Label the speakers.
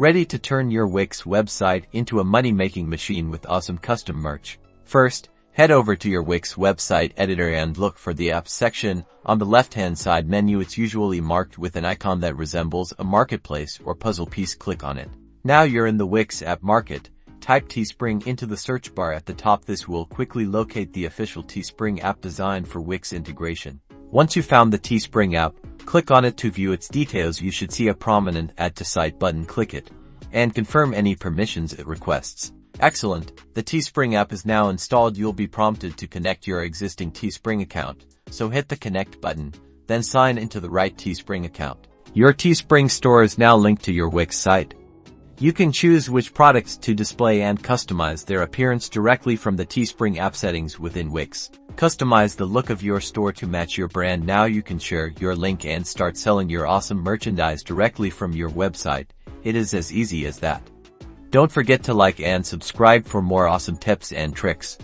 Speaker 1: Ready to turn your Wix website into a money-making machine with awesome custom merch? First, head over to your Wix website editor and look for the Apps section. On the left-hand side menu, it's usually marked with an icon that resembles a marketplace or puzzle piece. Click on it. Now you're in the Wix app market. Type Teespring into the search bar at the top. This will quickly locate the official Teespring app designed for Wix integration. Once you found the Teespring app, click on it to view its details. You should see a prominent Add to Site button. Click it and confirm any permissions it requests. Excellent! The Teespring app is now installed. You'll be prompted to connect your existing Teespring account, so hit the Connect button, then sign into the right Teespring account. Your Teespring store is now linked to your Wix site. You can choose which products to display and customize their appearance directly from the Teespring app settings within Wix. Customize the look of your store to match your brand. Now you can share your link and start selling your awesome merchandise directly from your website. It is as easy as that. Don't forget to like and subscribe for more awesome tips and tricks.